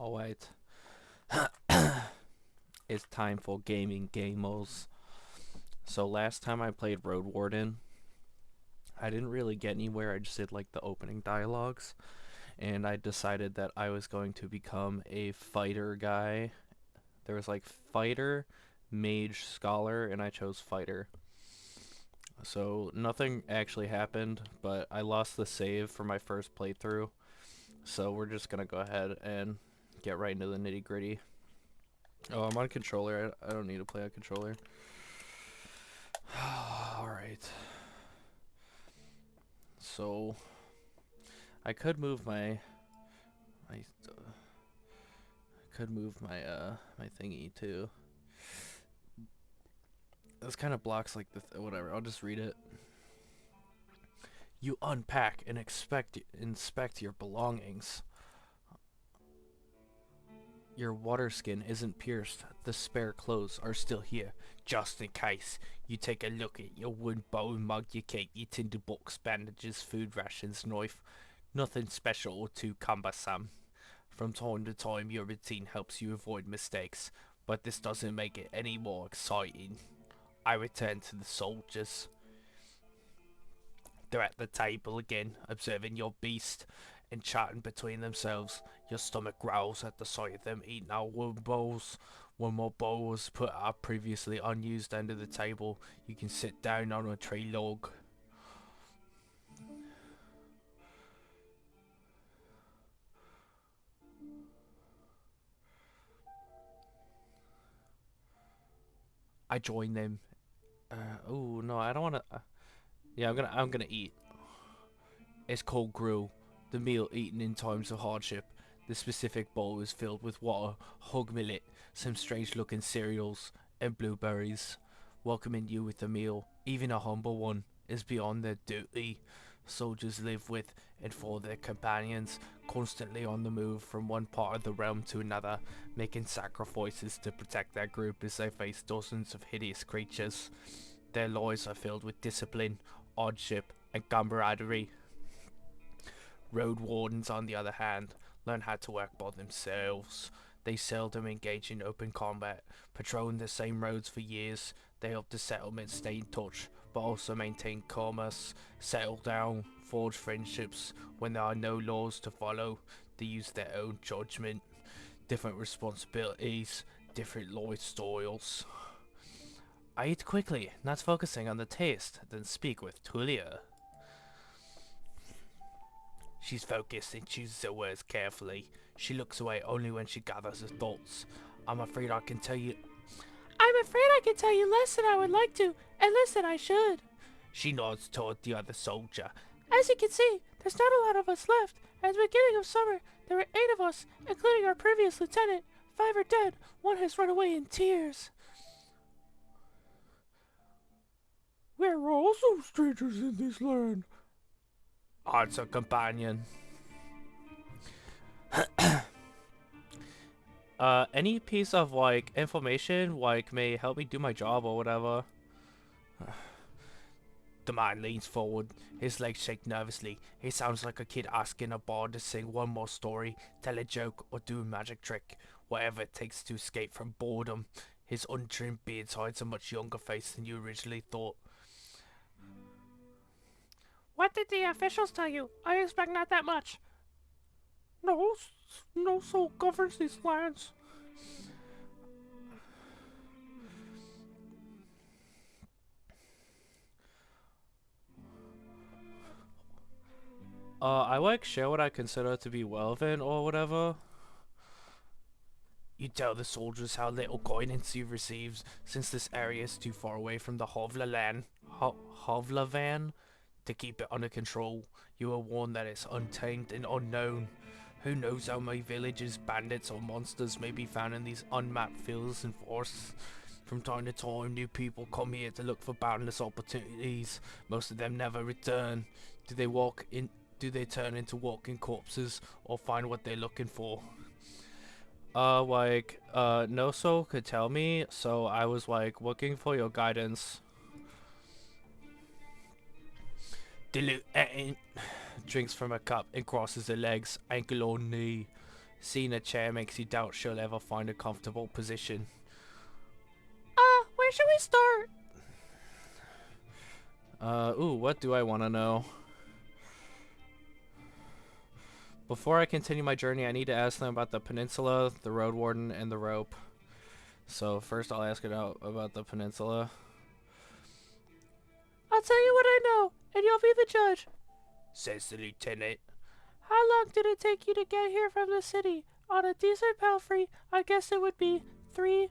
Oh wait. It's time for gaming gamers. So last time I played roadwarden, I didn't really get anywhere. I just did like the opening dialogues, and I decided that I was going to become a fighter guy. There was like fighter, mage, scholar, and I chose fighter. So nothing actually happened, but I lost the save for my first playthrough. So we're just gonna go ahead and get right into the nitty gritty. Oh, I'm on controller. I don't need to play on controller. Alright. So, I could move my my thingy too. This kind of blocks like the whatever. I'll just read it. You unpack and inspect your belongings. Your water skin isn't pierced. The spare clothes are still here, just in case. You take a look at your wooden bowl, mug, your cake, your tinder box, bandages, food rations, knife. Nothing special or too cumbersome. From time to time, your routine helps you avoid mistakes, but this doesn't make it any more exciting. I return to the soldiers. They're at the table again, observing your beast and chatting between themselves. Your stomach growls at the sight of them eating our wooden bowls. One more bowl was put up previously unused under the table. You can sit down on a tree log. I join them. Oh no, I don't want to. Yeah, I'm gonna eat. It's called gruel, the meal eaten in times of hardship. The specific bowl is filled with water, hog millet, some strange-looking cereals, and blueberries. Welcoming you with a meal, even a humble one, is beyond their duty. Soldiers live with and for their companions, constantly on the move from one part of the realm to another, making sacrifices to protect their group as they face dozens of hideous creatures. Their lives are filled with discipline, hardship, and camaraderie. Road wardens, on the other hand, learn how to work by themselves. They seldom engage in open combat, patrolling the same roads for years. They help the settlement stay in touch, but also maintain commerce, settle down, forge friendships. When there are no laws to follow, they use their own judgment. Different responsibilities, different lifestyles. I eat quickly, not focusing on the taste, then speak with Tulia. She's focused and chooses her words carefully. She looks away only when she gathers her thoughts. I'm afraid I can tell you. I'm afraid I can tell you less than I would like to, and less than I should. She nods toward the other soldier. As you can see, there's not a lot of us left. At the beginning of summer, there were 8 of us, including our previous lieutenant. 5 are dead. 1 has run away in tears. We're also strangers in this land, odds her companion. Any piece of like information like may help me do my job or whatever. The man leans forward, his legs shake nervously. He sounds like a kid asking a bard to sing one more story, tell a joke, or do a magic trick. Whatever it takes to escape from boredom. His untrimmed beard hides a much younger face than you originally thought. What did the officials tell you? I expect not that much. No, no soul governs these lands. I like share what I consider to be relevant or whatever. You tell the soldiers how little guidance you've received since this area is too far away from the Hovlavan to keep it under control. You are warned that it's untamed and unknown. Who knows how many villages, bandits, or monsters may be found in these unmapped fields and forests. From time to time, new people come here to look for boundless opportunities. Most of them never return. Do they walk in? Do they turn into walking corpses or find what they're looking for? No soul could tell me, so I was like looking for your guidance. Dilute drinks from a cup and crosses her legs, ankle on knee. Seeing a chair makes you doubt she'll ever find a comfortable position. Where should we start? Ooh, what do I want to know? Before I continue my journey, I need to ask them about the peninsula, the roadwarden, and the rope. So first I'll ask it out about the peninsula. I'll tell you what I know, and you'll be the judge. Says the lieutenant. How long did it take you to get here from the city? On a decent palfrey, I guess it would be 3-4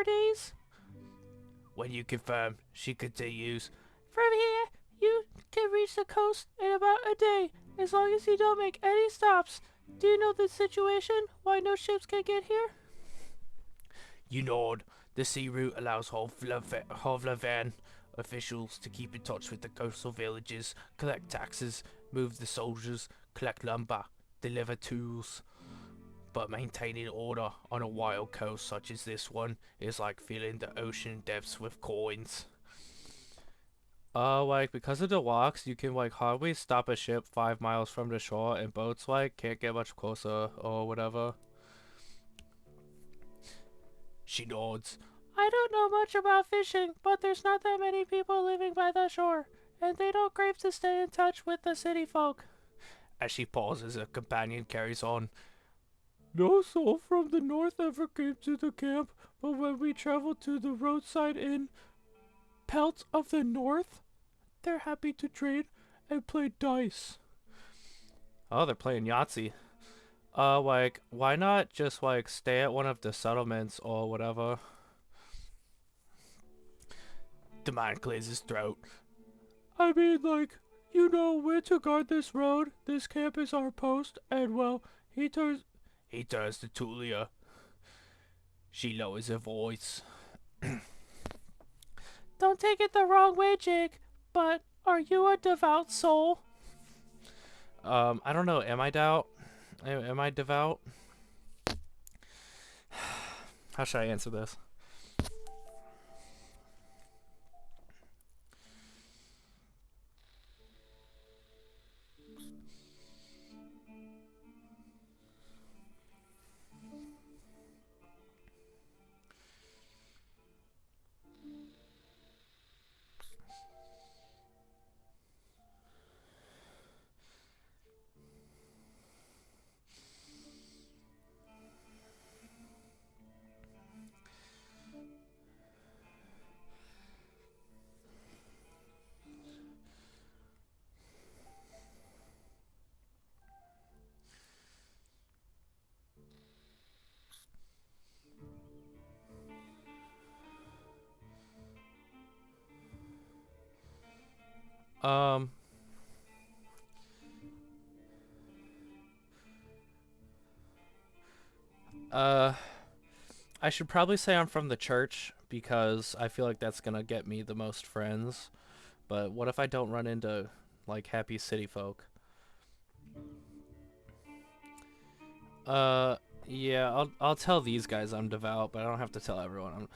days? When you confirm, she continues. From here, you can reach the coast in about a day, as long as you don't make any stops. Do you know the situation? Why no ships can get here? You nod. The sea route allows Hovlavan officials to keep in touch with the coastal villages, collect taxes, move the soldiers, collect lumber, deliver tools. But maintaining order on a wild coast such as this one is like filling the ocean depths with coins. Like, because of the locks, you can, like, hardly stop a ship 5 miles from the shore, and boats, like, can't get much closer, or whatever. She nods. I don't know much about fishing, but there's not that many people living by the shore, and they don't crave to stay in touch with the city folk. As she pauses, her companion carries on. No soul from the north ever came to the camp, but when we traveled to the roadside inn, Pelts of the North, they're happy to trade and play dice. Oh, they're playing Yahtzee. Like, why not just, like, stay at one of the settlements or whatever? The man clears his throat. I mean, like, you know, we're to guard this road, this camp is our post, and, well, he turns to Tulia. She lowers her voice. Don't take it the wrong way, Jake, but are you a devout soul? I don't know, am I devout? How should I answer this? I should probably say I'm from the church because I feel like that's gonna get me the most friends. But what if I don't run into, like, happy city folk? Yeah, I'll tell these guys I'm devout, but I don't have to tell everyone.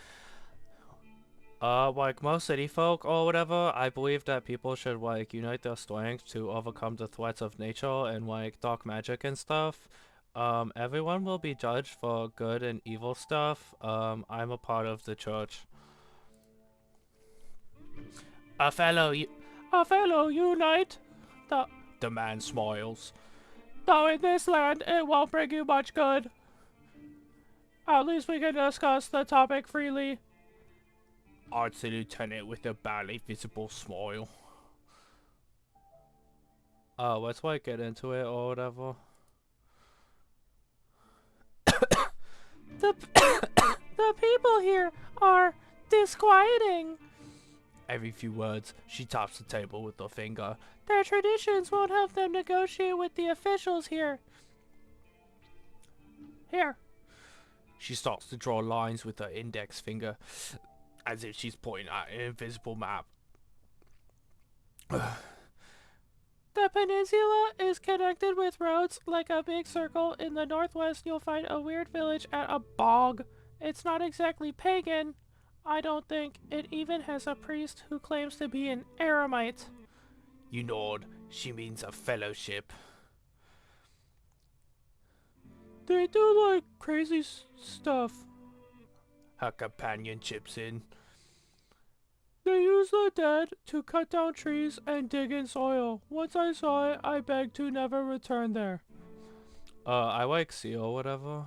Like most city folk or whatever, I believe that people should, like, unite their strength to overcome the threats of nature and, like, dark magic and stuff. Everyone will be judged for good and evil stuff. I'm a part of the church. A fellow unite. The man smiles. Though in this land, it won't bring you much good. At least we can discuss the topic freely. Answered the lieutenant with a barely visible smile. Let's, like, get into it or whatever. The people here are disquieting. Every few words, she taps the table with her finger. Their traditions won't help them negotiate with the officials here. Here. She starts to draw lines with her index finger, as if she's pointing at an invisible map. The peninsula is connected with roads like a big circle. In the northwest, you'll find a weird village at a bog. It's not exactly pagan, I don't think. It even has a priest who claims to be an eremite. You nod. She means a fellowship. They do like crazy stuff. Her companion chips in. They use the dead to cut down trees and dig in soil. Once I saw it, I begged to never return there. I like sea or whatever.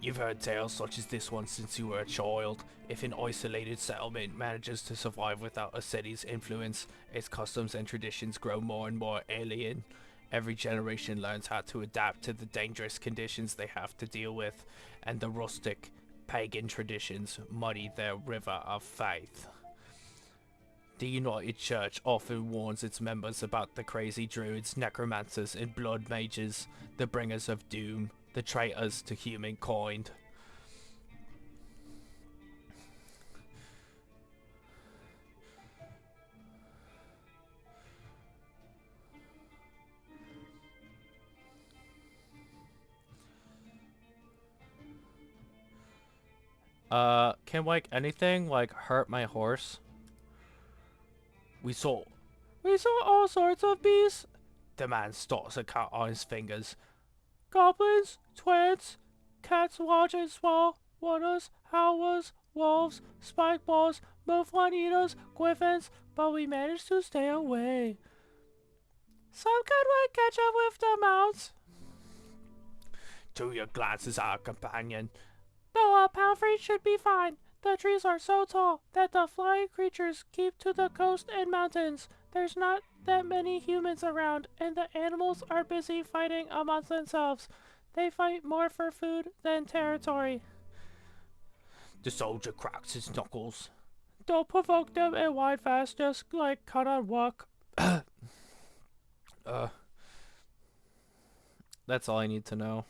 You've heard tales such as this one since you were a child. If an isolated settlement manages to survive without a city's influence, its customs and traditions grow more and more alien. Every generation learns how to adapt to the dangerous conditions they have to deal with, and the rustic, pagan traditions muddy their river of faith. The United Church often warns its members about the crazy druids, necromancers, and blood mages, the bringers of doom, the traitors to humankind. Can like anything like hurt my horse? We saw all sorts of beasts. the man starts a cut on his fingers. Goblins, twins, cats large and small, wonders, howlers, wolves, spike balls, mouflon-eaters, griffins, but we managed to stay away. Some could would catch up with the mounts. To your glances, our companion. No, a palfrey should be fine. The trees are so tall that the flying creatures keep to the coast and mountains. There's not that many humans around, and the animals are busy fighting amongst themselves. They fight more for food than territory. The soldier cracks his knuckles. Don't provoke them and ride fast, just like cut on walk. That's all I need to know.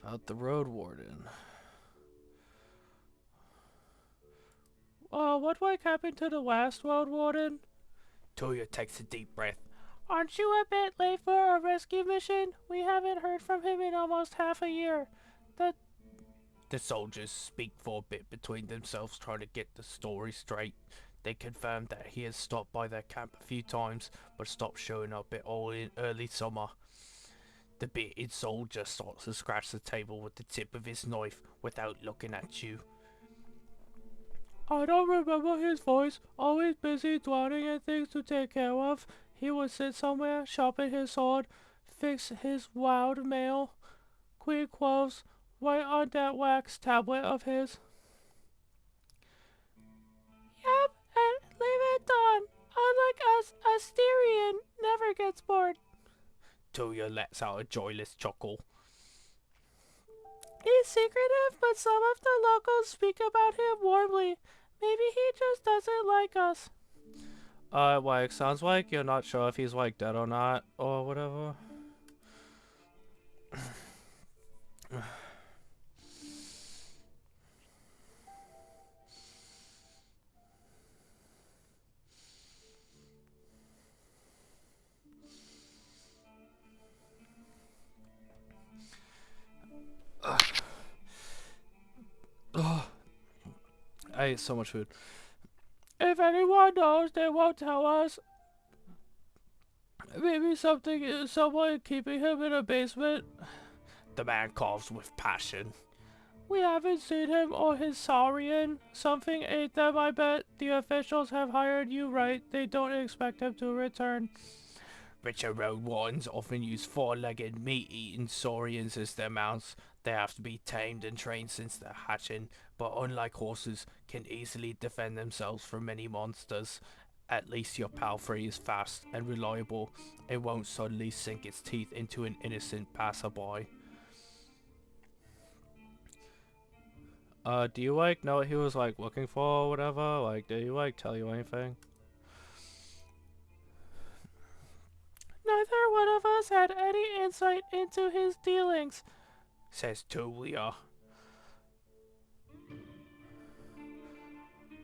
About the roadwarden. What happened to the last roadwarden? Toya takes a deep breath. Aren't you a bit late for a rescue mission? We haven't heard from him in almost half a year. The soldiers speak for a bit between themselves, trying to get the story straight. They confirm that he has stopped by their camp a few times, but stopped showing up at all in early summer. The bearded soldier starts to scratch the table with the tip of his knife without looking at you. I don't remember his voice. Always busy drowning in things to take care of. He would sit somewhere, sharpen his sword, fix his wild mail, queen clothes, right on that wax tablet of his. Yep, and leave it done. Unlike us, Asterian never gets bored. Toya lets out a joyless chuckle. He's secretive, but some of the locals speak about him warmly. Maybe he just doesn't like us. Like, sounds like you're not sure if he's, like, dead or not, or whatever. I ate so much food. If anyone knows, they won't tell us. Maybe someone keeping him in a basement. The man coughs with passion. We haven't seen him or his saurian. Something ate them, I bet. The officials have hired you right. They don't expect him to return. Richer road wardens often use four-legged, meat-eating saurians as their mounts. They have to be tamed and trained since they're hatching, but unlike horses, can easily defend themselves from many monsters. At least your palfrey is fast and reliable. It won't suddenly sink its teeth into an innocent passerby. Do you, like, know what he was, like, looking for or whatever? Like, did he, like, tell you anything? Neither one of us had any insight into his dealings, says Tulia.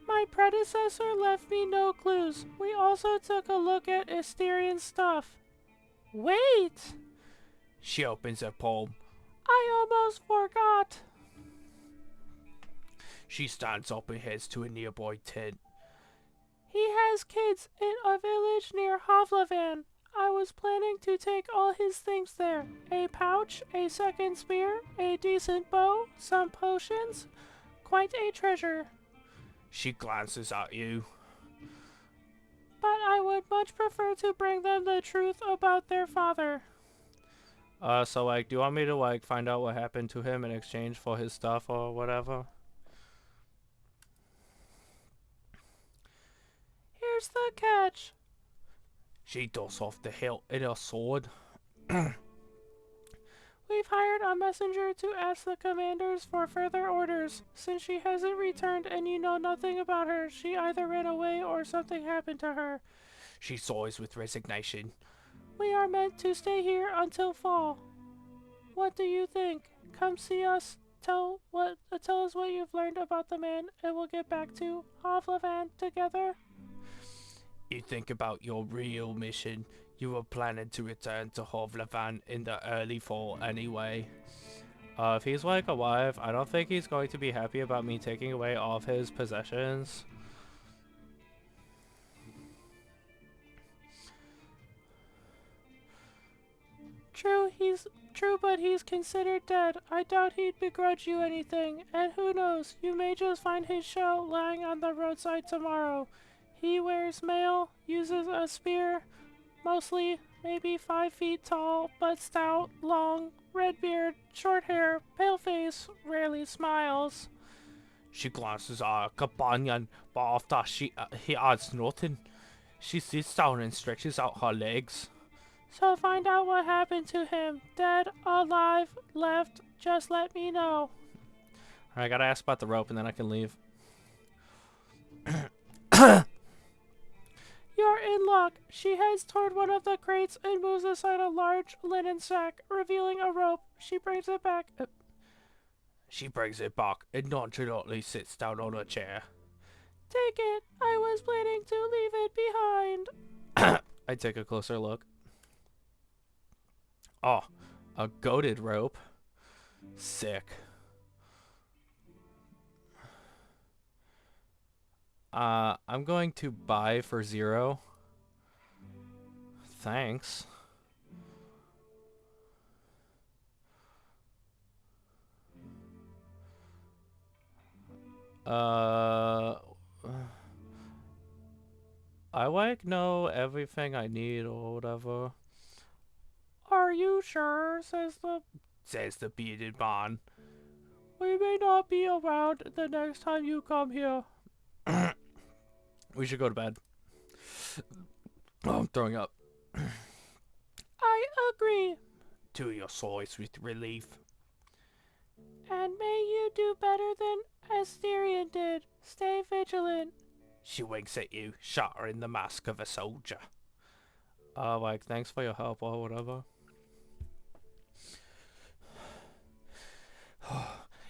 My predecessor left me no clues. We also took a look at Asterian stuff. Wait! She opens her palm. I almost forgot. She stands up and heads to a nearby tent. He has kids in a village near Havlavan. I was planning to take all his things there. A pouch, a second spear, a decent bow, some potions. Quite a treasure. She glances at you. But I would much prefer to bring them the truth about their father. So like, do you want me to like find out what happened to him in exchange for his stuff or whatever? Here's the catch. She dusts off the hilt in her sword. We've hired a messenger to ask the commanders for further orders. Since she hasn't returned and you know nothing about her, she either ran away or something happened to her. She sighs with resignation. We are meant to stay here until fall. What do you think? Come see us. Tell us what you've learned about the man, and we'll get back to Havlavan together. You think about your real mission. You were planning to return to Hovlavan in the early fall anyway. If he's like alive, I don't think he's going to be happy about me taking away all of his possessions. True, but he's considered dead. I doubt he'd begrudge you anything, and who knows, you may just find his shell lying on the roadside tomorrow. He wears mail, uses a spear, mostly maybe 5 feet tall, but stout, long, red beard, short hair, pale face, rarely smiles. She glances at her companion, but after he adds nothing. She sits down and stretches out her legs. So find out what happened to him. Dead, alive, left, just let me know. I gotta ask about the rope and then I can leave. You're in luck. She heads toward one of the crates and moves aside a large linen sack, revealing a rope. She brings it back. She brings it back and nonchalantly sits down on a chair. Take it. I was planning to leave it behind. I take a closer look. Oh, a goated rope. Sick. I'm going to buy for 0. Thanks. I like know everything I need or whatever. Are you sure? Says the bearded man. We may not be around the next time you come here. We should go to bed. Oh, I'm throwing up. I agree. To your sighs with relief. And may you do better than Asterion did. Stay vigilant. She winks at you, shattering the mask of a soldier. Like, thanks for your help or whatever.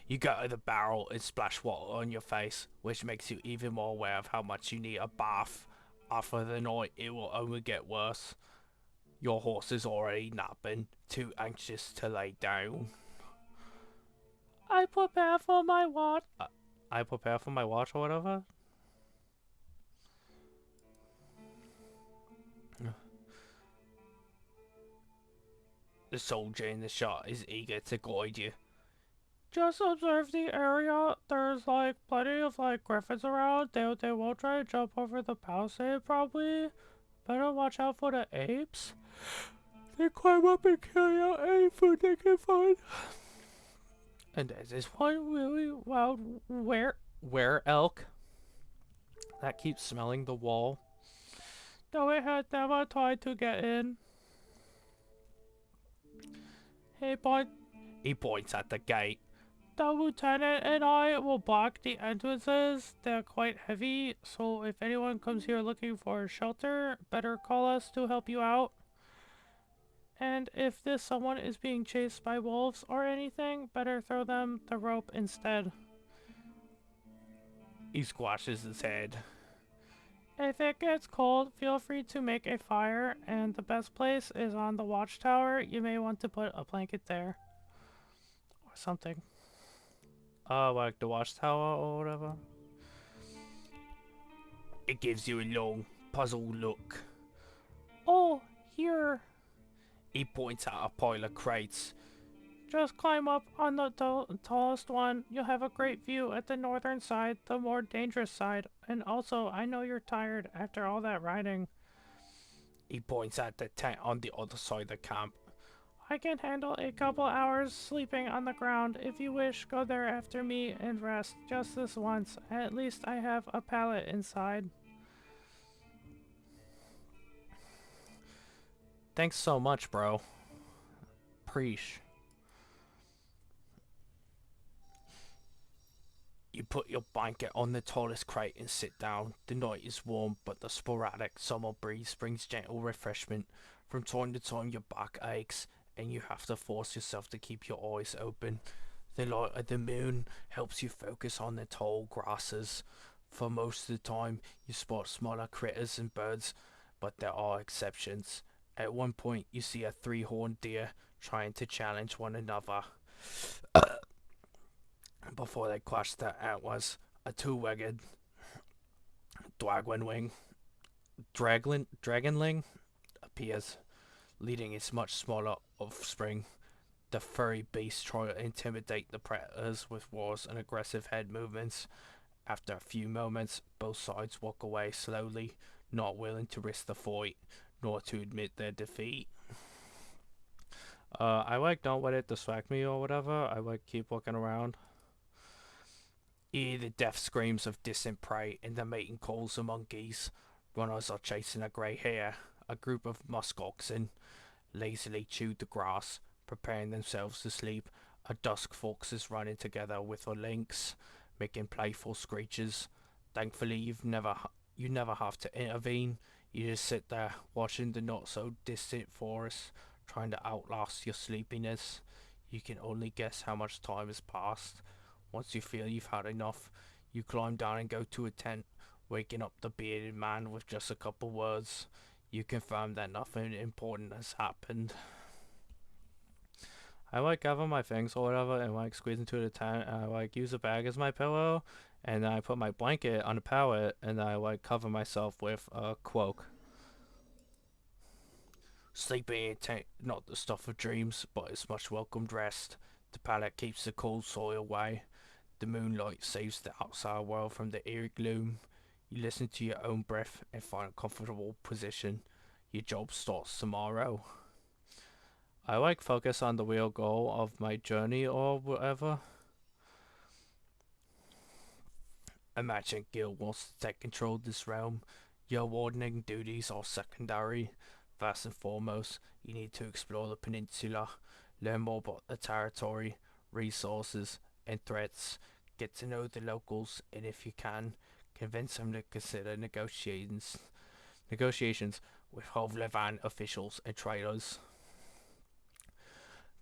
You go to the barrel and splash water on your face, which makes you even more aware of how much you need a bath. After the night, it will only get worse. Your horse is already napping, too anxious to lay down. I prepare for my watch. I prepare for my watch or whatever? The soldier in the shot is eager to guide you. Just observe the area. There's like plenty of like griffins around. They won't try to jump over the palisade probably. Better watch out for the apes. They climb up and carry out any food they can find. And there's this one really wild were elk that keeps smelling the wall. Though it had never tried to get in. Hey boy. He points at the gate. The lieutenant and I will block the entrances. They're quite heavy, so if anyone comes here looking for shelter, better call us to help you out. And if this someone is being chased by wolves or anything, better throw them the rope instead. He squashes his head. If it gets cold, feel free to make a fire, and the best place is on the watchtower. You may want to put a blanket there. Or something. Like the watchtower or whatever. It gives you a long, puzzled look. Oh, here. He points out a pile of crates. Just climb up on the tallest one. You'll have a great view at the northern side, the more dangerous side. And also, I know you're tired after all that riding. He points at the tent on the other side of the camp. I can handle a couple hours sleeping on the ground. If you wish, go there after me and rest just this once. At least I have a pallet inside. Thanks so much, bro. Preach. You put your blanket on the tallest crate and sit down. The night is warm, but the sporadic summer breeze brings gentle refreshment. From time to time, your back aches, and you have to force yourself to keep your eyes open. The light of the moon helps you focus on the tall grasses. For most of the time, you spot smaller critters and birds, but there are exceptions. At one point, you see a three-horned deer trying to challenge one another. Before they clash their antlers, a two-legged dragonling appears, leading its much smaller offspring. The furry beasts try to intimidate the predators with roars and aggressive head movements. After a few moments, both sides walk away slowly, not willing to risk the fight, nor to admit their defeat. I don't let it distract me or whatever. I keep looking around. You hear the death screams of distant prey and the mating calls of monkeys. Runners are chasing a grey hare. A group of musk oxen lazily chew the grass, preparing themselves to sleep. A dusk fox is running together with a lynx, making playful screeches. Thankfully, you never have to intervene. You just sit there, watching the not so distant forest, trying to outlast your sleepiness. You can only guess how much time has passed. Once you feel you've had enough, you climb down and go to a tent, waking up the bearded man with just a couple words. You confirm that nothing important has happened. I gather my things or whatever and squeeze into the tent, and I use a bag as my pillow, and I put my blanket on the pallet, and I cover myself with a cloak. Sleeping in a tent, not the stuff of dreams, but it's much welcomed rest. The pallet keeps the cold soil away. The moonlight saves the outside world from the eerie gloom. You listen to your own breath and find a comfortable position. Your job starts tomorrow. I focus on the real goal of my journey or whatever. Imagine Gil wants to take control of this realm. Your wardening duties are secondary. First and foremost, you need to explore the peninsula, learn more about the territory, resources, and threats. Get to know the locals, and if you can, convince them to consider negotiations with Hovlevan officials and traders.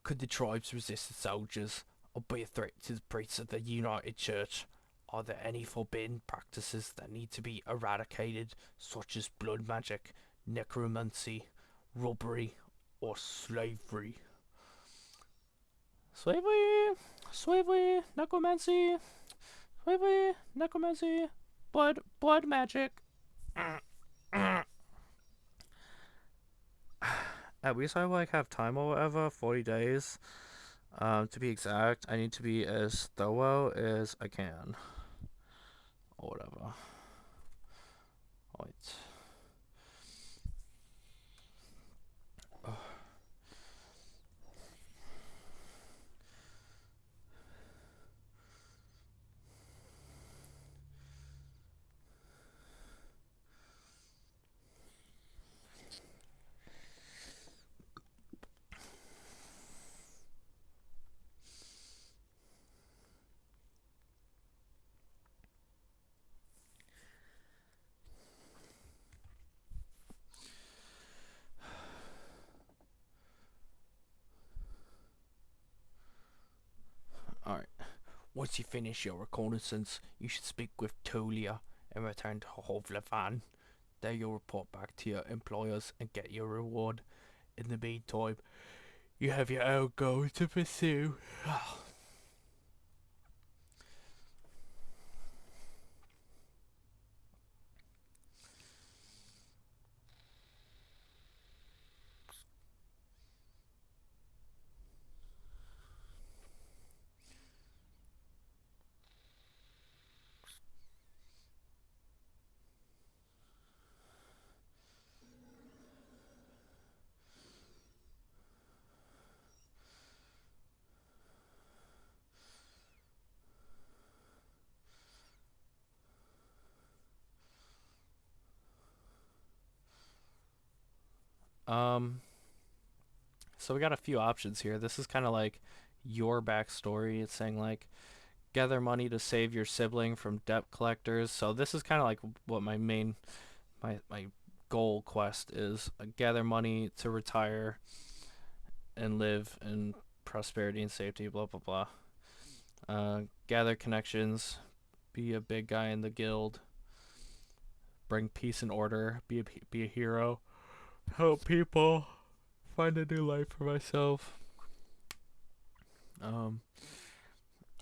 Could the tribes resist the soldiers, or be a threat to the priests of the United Church? Are there any forbidden practices that need to be eradicated, such as blood magic, necromancy, robbery, or slavery? Slavery, necromancy, blood magic. At least I have time or whatever, 40 days. To be exact, I need to be as thorough as I can. Or whatever. Right. Alright. Once you finish your reconnaissance, you should speak with Tulia and return to Hovlevan. There you'll report back to your employers and get your reward. In the meantime, you have your own goals to pursue. Um, so we got a few options here. This is kind of like your backstory. It's saying like gather money to save your sibling from debt collectors. So this is kind of like what my goal quest is: gather money to retire and live in prosperity and safety. Blah blah blah. Gather connections, be a big guy in the guild, bring peace and order, be a hero, help people, find a new life for myself. Um,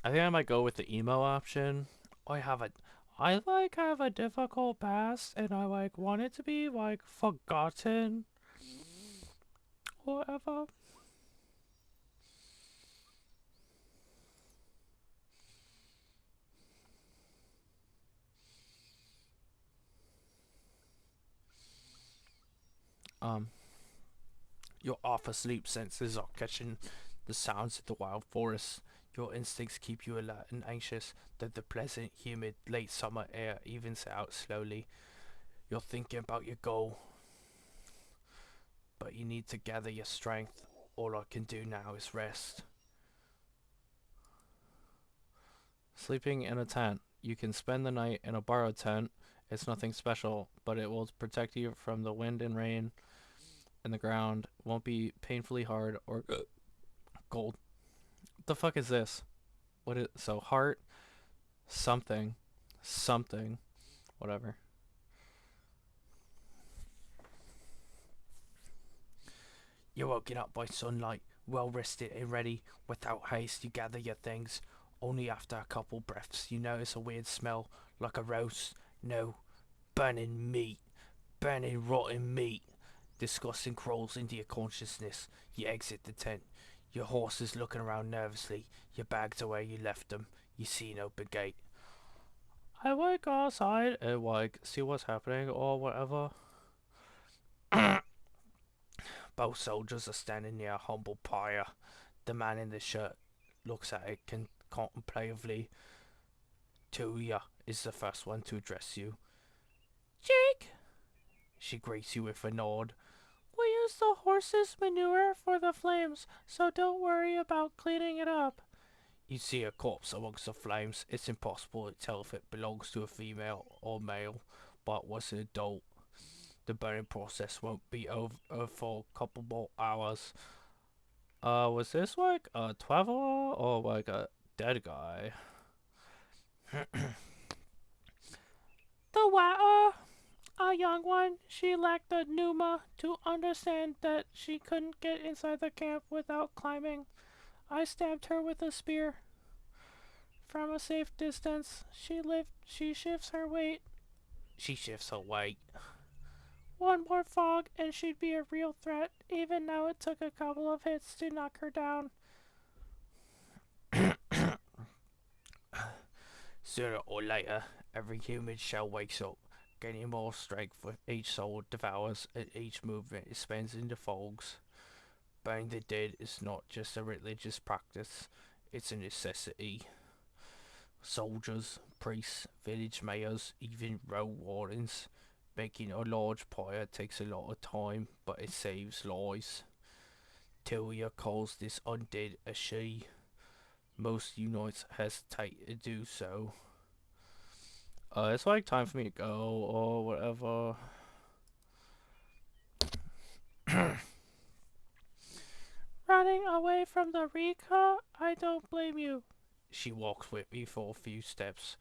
I think I might go with the emo option. I have a, I like have a difficult past, and I like want it to be like forgotten, or whatever. Um, your off asleep senses are catching the sounds of the wild forest. Your instincts keep you alert and anxious, though the pleasant, humid, late summer air evens out slowly. You're thinking about your goal, but you need to gather your strength. All I can do now is rest. Sleeping in a tent. You can spend the night in a borrowed tent. It's nothing special, but it will protect you from the wind and rain and the ground. Won't be painfully hard or cold. What the fuck is this? What is so heart something something whatever. You're woken up by sunlight, well rested and ready. Without haste, you gather your things. Only after a couple breaths, you notice a weird smell, like a roast. No, burning meat. Burning rotten meat. Disgusting crawls into your consciousness. You exit the tent. Your horse is looking around nervously. Your bags are where you left them. You see an open gate. I like go outside and like see what's happening or whatever. Both soldiers are standing near a humble pyre. The man in the shirt looks at it contemplatively. Tuya is the first one to address you. Jake! She greets you with a nod. We use the horse's manure for the flames, so don't worry about cleaning it up. You see a corpse amongst the flames. It's impossible to tell if it belongs to a female or male, but was an adult. The burning process won't be over for a couple more hours. Was this like a traveler or like a dead guy? The latter, a young one. She lacked the pneuma to understand that she couldn't get inside the camp without climbing. I stabbed her with a spear. From a safe distance, she shifts her weight. She shifts her weight. One more fog and she'd be a real threat. Even now it took a couple of hits to knock her down. Sooner or later, every human shell wakes up, gaining more strength with each soul it devours and each movement it spends in the fogs. Burning the dead is not just a religious practice, it's a necessity. Soldiers, priests, village mayors, even roadwardens. Making a large pyre takes a lot of time, but it saves lives. Tilia calls this undead a she. Most units hesitate to do so. It's like time for me to go or whatever. Running away from the Rika? I don't blame you. She walks with me for a few steps.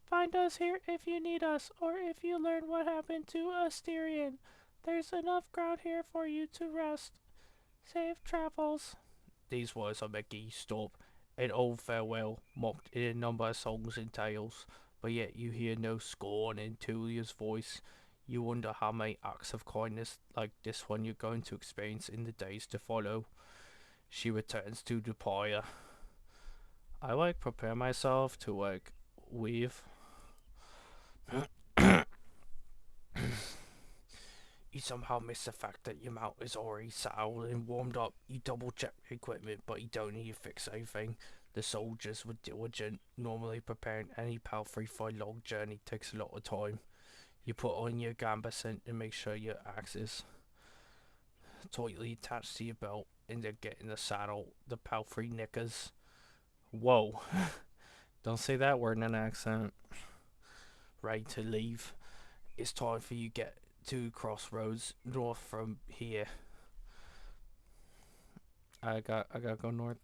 Find us here if you need us, or if you learn what happened to Asterion. There's enough ground here for you to rest. Safe travels. These words are making you stop. An old farewell, mocked in a number of songs and tales, but yet you hear no scorn in Tulia's voice. You wonder how many acts of kindness like this one you're going to experience in the days to follow. She returns to the pyre. I like prepare myself to like weave. You somehow miss the fact that your mount is already saddled and warmed up. You double check equipment, but you don't need to fix anything. The soldiers were diligent. Normally preparing any palfrey for a long journey takes a lot of time. You put on your gambescent and make sure your axe is tightly attached to your belt, and then get in the saddle, the palfrey knickers. Whoa, don't say that word in an accent. Ready to leave. It's time for you to get to crossroads north from here. I gotta go north.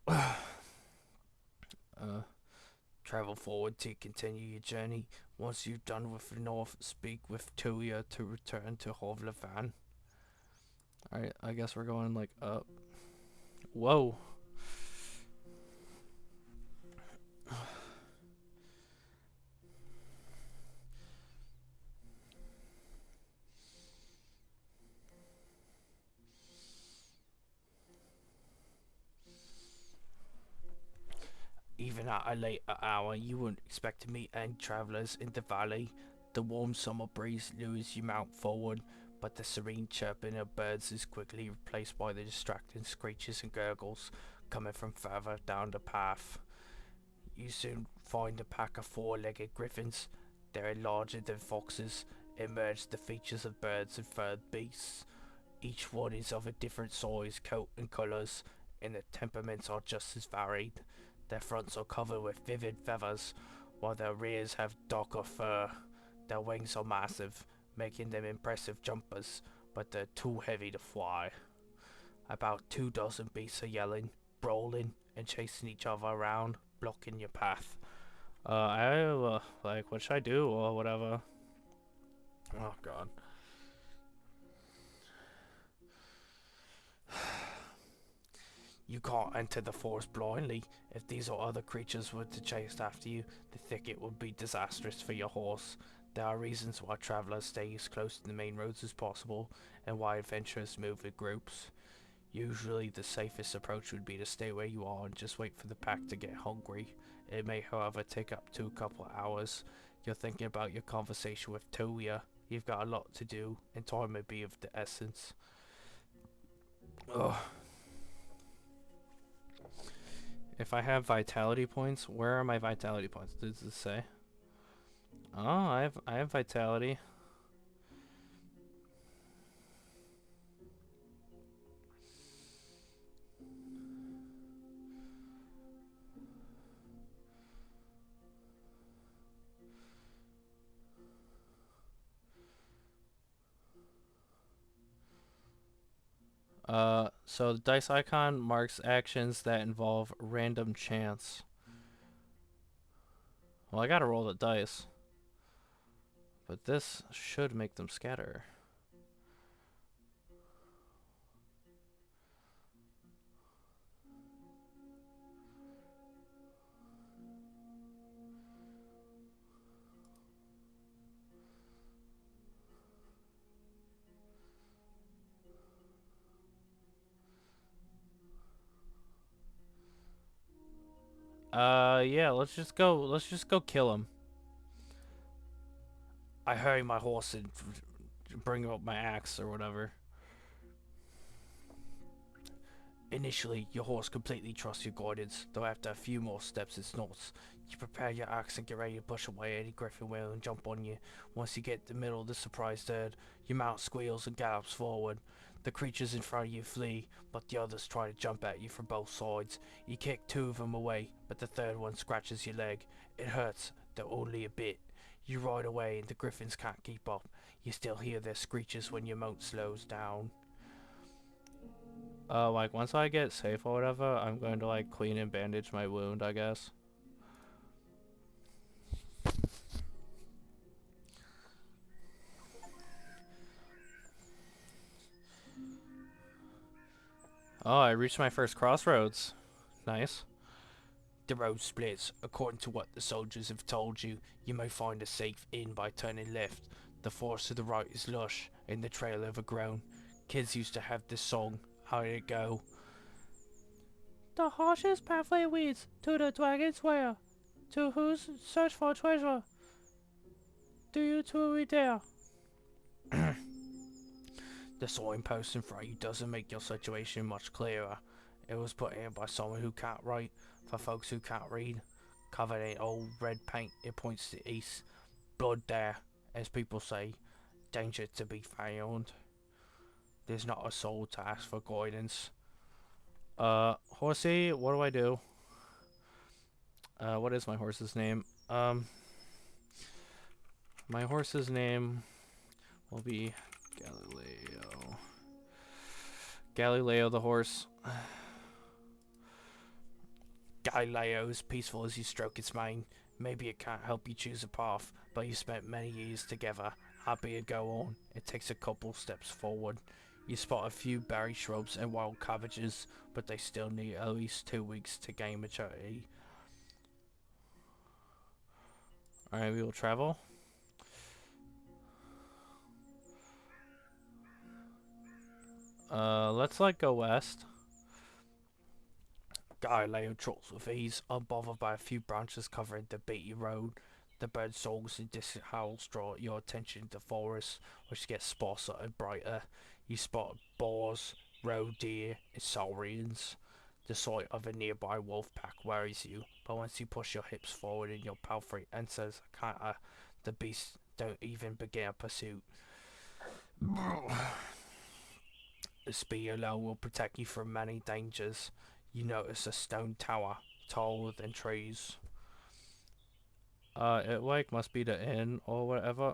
uh, Travel forward to continue your journey. Once you've done with the north, speak with Tuya to return to Hovlevan. Alright, I guess we're going like up. Whoa. Even at a late hour, you wouldn't expect to meet any travellers in the valley. The warm summer breeze lures you mount forward, but the serene chirping of birds is quickly replaced by the distracting screeches and gurgles coming from further down the path. You soon find a pack of four-legged griffins. They're larger than foxes, emerge the features of birds and furred beasts. Each one is of a different size, coat and colours, and their temperaments are just as varied. Their fronts are covered with vivid feathers, while their rears have darker fur. Their wings are massive, making them impressive jumpers, but they're too heavy to fly. About 2 dozen beasts are yelling, brawling, and chasing each other around, blocking your path. Like, what should I do, or whatever? Oh, God. You can't enter the forest blindly. If these or other creatures were to chase after you, the thicket would be disastrous for your horse. There are reasons why travelers stay as close to the main roads as possible, and why adventurers move in groups. Usually the safest approach would be to stay where you are and just wait for the pack to get hungry. It may, however, take up to a couple of hours. You're thinking about your conversation with Toya. You've got a lot to do, and time may be of the essence. Ugh. If I have vitality points, where are my vitality points? Does it say? Oh, I have vitality. So the dice icon marks actions that involve random chance. Well, I gotta roll the dice. But this should make them scatter. Yeah, let's just go kill him. I hurry my horse and bring up my axe or whatever. Initially, your horse completely trusts your guidance, though after a few more steps it snorts. You prepare your axe and get ready to push away any griffin will and jump on you. Once you get to the middle of the surprised herd, your mount squeals and gallops forward. The creatures in front of you flee, but the others try to jump at you from both sides. You kick 2 of them away, but the third one scratches your leg. It hurts, though only a bit. You ride away and the griffins can't keep up. You still hear their screeches when your mount slows down. Like, once I get safe or whatever, I'm going to, like, clean and bandage my wound, I guess. Oh, I reached my first crossroads. Nice. The road splits. According to what the soldiers have told you, you may find a safe inn by turning left. The forest to the right is lush, and the trail overgrown. Kids used to have this song. How did it go? The harshest pathway leads to the dragon's lair. To whose search for treasure do you truly dare? The signpost in front of you doesn't make your situation much clearer. It was put in by someone who can't write. For folks who can't read, covered in old red paint, it points to the east. Blood there, as people say. danger to be found. There's not a soul to ask for guidance. Horsey, what do I do? What is my horse's name? My horse's name will be Galileo. Galileo the horse. Galileo is peaceful as you stroke its mane. Maybe it can't help you choose a path, but you spent many years together. Happy to go on. It takes a couple steps forward. You spot a few berry shrubs and wild cabbages, but they still need at least 2 weeks to gain maturity. Alright, we will travel. Let's go west. Galileo trots with ease, unbothered by a few branches covering the beaty road. The bird songs and distant howls draw your attention to the forest, which gets sparser and brighter. You spot boars, roe deer, and saurians. The sight of a nearby wolf pack worries you, but once you push your hips forward and your palfrey enters a canter, the beasts don't even begin a pursuit. The speed alone will protect you from many dangers. You notice a stone tower, taller than trees. It must be the inn or whatever.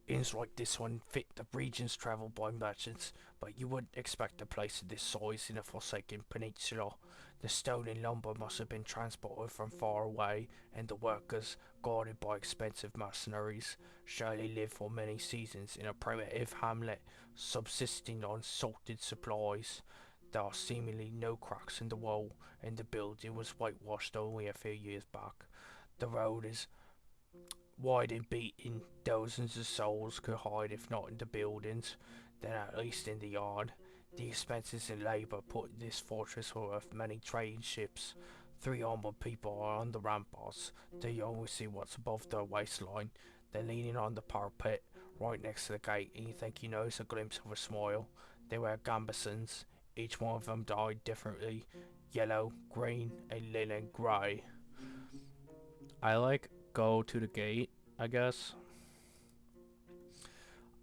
Inns like this one fit the regions travelled by merchants, but you wouldn't expect a place of this size in a forsaken peninsula. The stone and lumber must have been transported from far away, and the workers, guarded by expensive mercenaries, surely lived for many seasons in a primitive hamlet, subsisting on salted supplies. There are seemingly no cracks in the wall, and the building was whitewashed only a few years back. The road is wide and beaten. Dozens of souls could hide if not in the buildings, then at least in the yard. The expenses and labour put in this fortress were worth many trading ships. 3 armoured people are on the ramparts. They only see what's above their waistline. They're leaning on the parapet, right next to the gate, and you think you notice a glimpse of a smile. They wear gambesons. Each one of them dyed differently. Yellow, green, and linen grey. I go to the gate, I guess.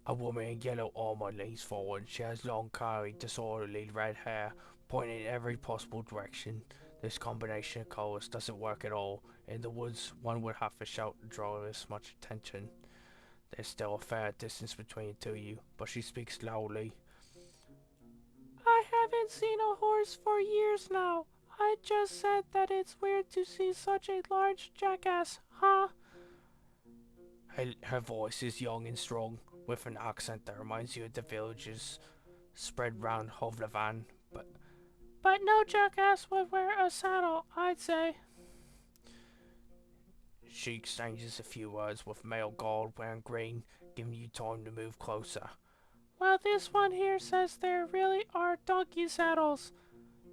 A woman in yellow armor leans forward. She has long, curly, disorderly red hair, pointing in every possible direction. This combination of colors doesn't work at all. In the woods, one would have to shout to draw this much attention. There's still a fair distance between the two of you, but she speaks loudly. I haven't seen a horse for years now. I just said that it's weird to see such a large jackass, huh? Her voice is young and strong, with an accent that reminds you of the villages spread round Hovlevan, But no jackass would wear a saddle, I'd say. she exchanges a few words with male guard wearing green, giving you time to move closer. Well, this one here says there really are donkey saddles.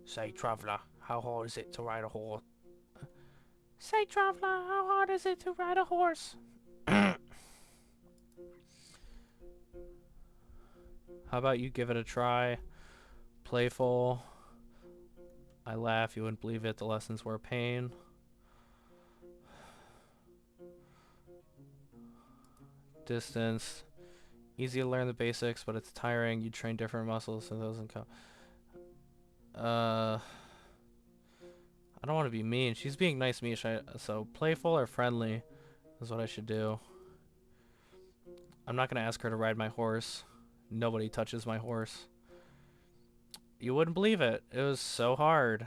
Say, traveller, how hard is it to ride a horse? Say, traveler, how hard is it to ride a horse? How about you give it a try? Playful. I laugh, you wouldn't believe it, the lessons were a pain. Distance. Easy to learn the basics, but it's tiring. You train different muscles, so it doesn't come. I don't want to be mean. She's being nice to me, so playful or friendly is what I should do. I'm not going to ask her to ride my horse. Nobody touches my horse. You wouldn't believe it. It was so hard.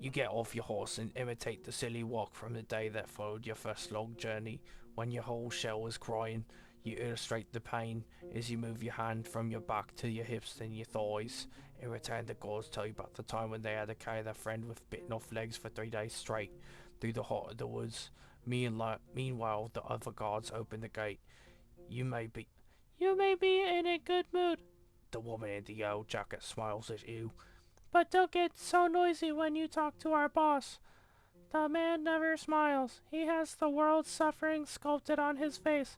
You get off your horse and imitate the silly walk from the day that followed your first long journey. When your whole shell was crying, you illustrate the pain as you move your hand from your back to your hips then your thighs. In return, the gods tell you about the time when they had to carry their friend with bitten off legs for 3 days straight through the heart of the woods. Meanwhile, the other guards open the gate. You may be in a good mood. The woman in the yellow jacket smiles at you. But don't get so noisy when you talk to our boss. The man never smiles. He has the world's suffering sculpted on his face.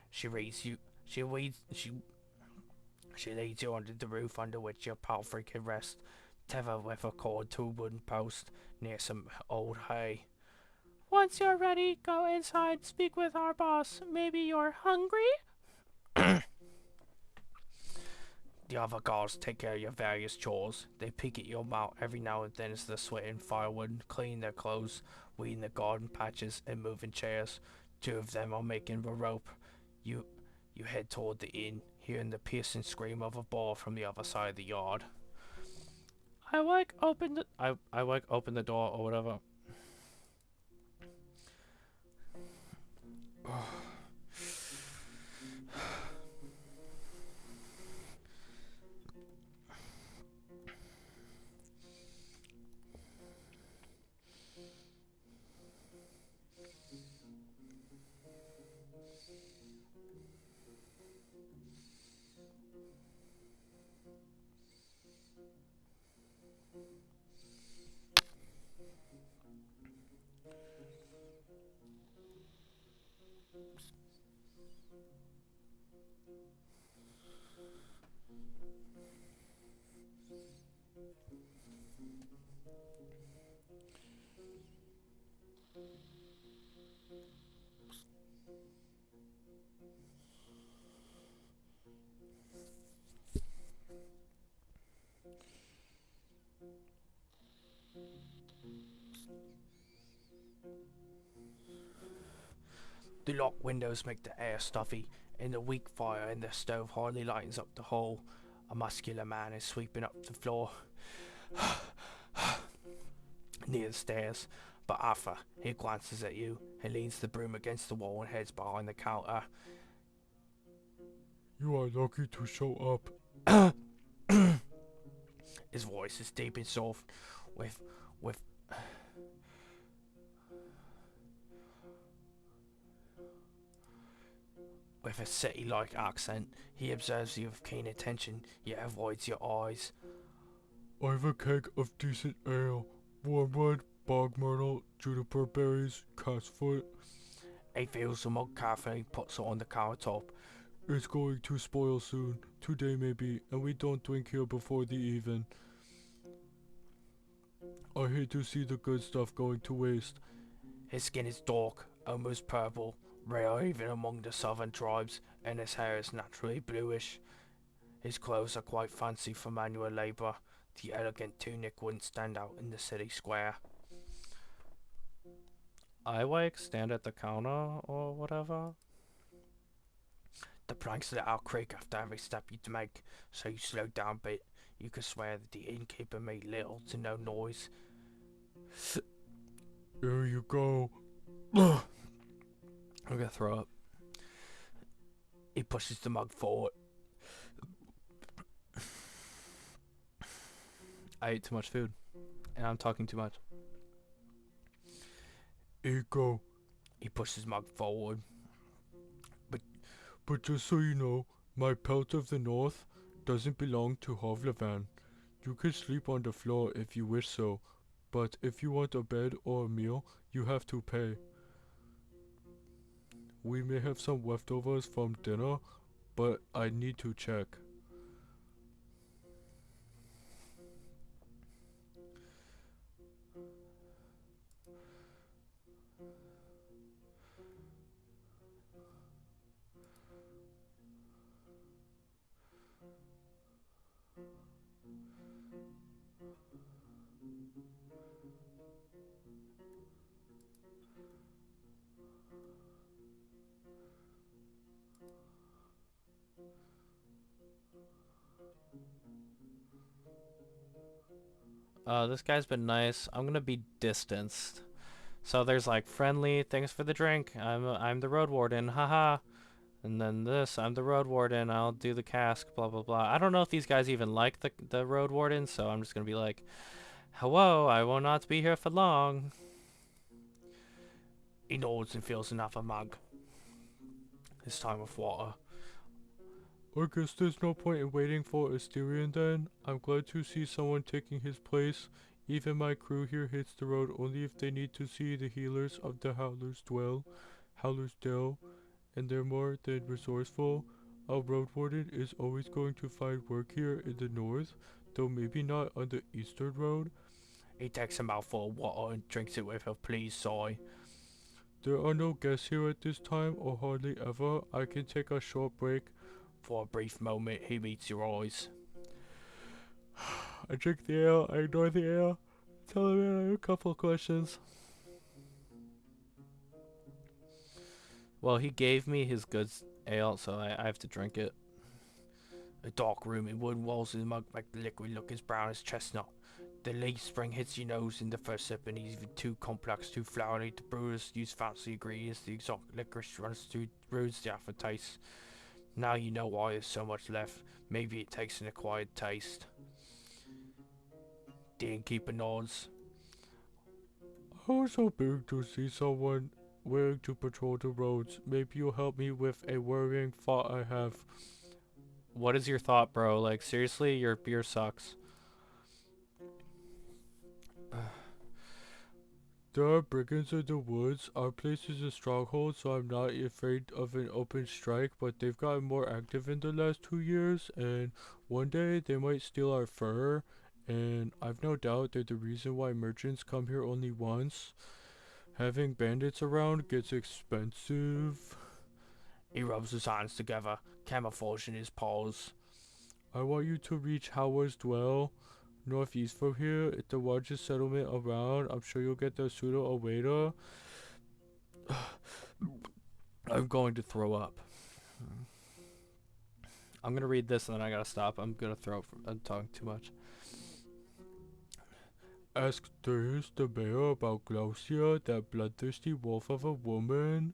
She leads you under the roof under which your palfrey can rest. Tether with a cord to a wooden post near some old hay. Once you're ready, go inside, speak with our boss. Maybe you're hungry? The other guards take care of your various chores. They peek at your mouth every now and then as they're sweating firewood, cleaning their clothes, weeding the garden patches, and moving chairs. Two of them are making the rope. You you head toward the inn, hearing the piercing scream of a boar from the other side of the yard. I like open the I like open the door or whatever. The locked windows make the air stuffy, and the weak fire in the stove hardly lightens up the hole. A muscular man is sweeping up the floor near the stairs, but Arthur, he glances at you and leans the broom against the wall and heads behind the counter. You are lucky to show up. His voice is deep and soft, with with a city-like accent. He observes you with keen attention, yet avoids your eyes. I've a keg of decent ale, wormwood, bog myrtle, juniper berries, cat's foot. He fills the mug carefully, puts it on the countertop. It's going to spoil soon, today maybe, and we don't drink here before the even. I hate to see the good stuff going to waste. His skin is dark, almost purple, rare even among the southern tribes, and his hair is naturally bluish. His clothes are quite fancy for manual labour. The elegant tunic wouldn't stand out in the city square. I like stand at the counter or whatever. The planks let out creak after every step you make, so you slow down a bit. You could swear that the innkeeper made little to no noise. There you go. I'm gonna throw up. He pushes the mug forward. I ate too much food, and I'm talking too much. Ego. He pushes his mug forward. But just so you know, my pelt of the north doesn't belong to Hovlevan. You can sleep on the floor if you wish so, but if you want a bed or a meal, you have to pay. We may have some leftovers from dinner, but I need to check. This guy's been nice. I'm gonna be distanced. So there's like friendly, thanks for the drink. I'm the road warden, haha. And then this, I'm the road warden. I'll do the cask, blah blah blah. I don't know if these guys even like the road warden, so I'm just gonna be like, hello, I will not be here for long. He nods and fills another mug. This time with water. I guess there's no point in waiting for Asterion then. I'm glad to see someone taking his place. Even my crew here hits the road only if they need to see the healers of the Howler's Dell, and they're more than resourceful. A road warden is always going to find work here in the north. though maybe not on the eastern road. He takes a mouthful of water and drinks it with a pleased sigh. There are no guests here at this time, or hardly ever. I can take a short break. For a brief moment, he meets your eyes. I drink the ale, I ignore the ale. Tell him I have a couple of questions. Well, he gave me his goods ale, so I have to drink it. A dark room in wooden walls in the mug make the liquid look as brown as chestnut. The leaf spring hits your nose in the first sip and is even too complex, too flowery. The brewers use fancy ingredients. The exotic licorice ruins the aftertaste. Now you know why there's so much left. Maybe it takes an acquired taste. The innkeeper nods. I was hoping to see someone willing to patrol the roads. Maybe you'll help me with a worrying thought I have. What is your thought, bro? Like, seriously, your beer sucks. There are brigands in the woods. Our place is a stronghold, so I'm not afraid of an open strike, but they've gotten more active in the last 2 years, and one day they might steal our fur, and I've no doubt they're the reason why merchants come here only once. Having bandits around gets expensive. He rubs his hands together, camouflage in his paws. I want you to reach Howard's Dwell. Northeast from here, it's the largest settlement around. I'm sure you'll get the pseudo Aweda. I'm going to throw up. I'm gonna read this and then I gotta stop. I'm gonna throw up. I'm talking too much. Ask Darius the mayor about Glaucia, that bloodthirsty wolf of a woman.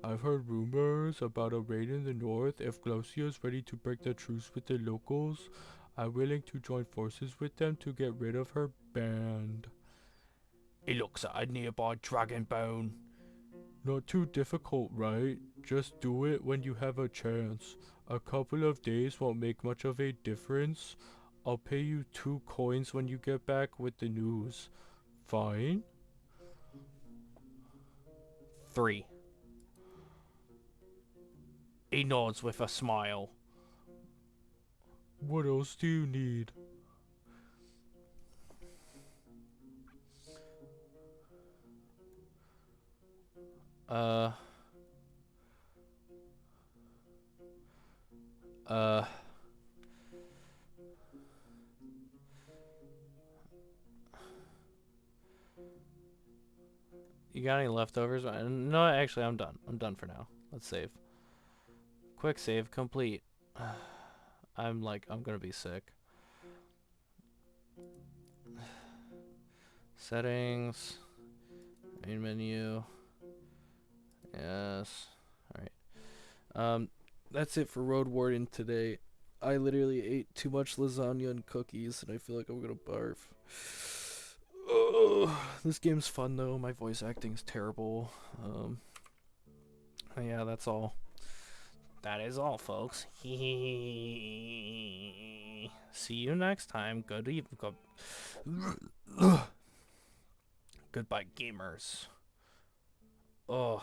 I've heard rumors about a raid in the north. If Glaucia is ready to break the truce with the locals, I'm willing to join forces with them to get rid of her band. He looks at a nearby dragon bone. Not too difficult, right? Just do it when you have a chance. A couple of days won't make much of a difference. I'll pay you 2 coins when you get back with the news. Fine? 3. He nods with a smile. What else do you need? Uh, you got any leftovers? No, actually, I'm done. I'm done for now. Let's save. Quick save complete. I'm gonna be sick. Settings. Main menu. Yes. Alright. That's it for roadwarden today. I literally ate too much lasagna and cookies and I feel like I'm gonna barf. Oh, this game's fun though. My voice acting is terrible. Yeah, that's all. That is all, folks. See you next time. Good evening. Goodbye, gamers. Oh.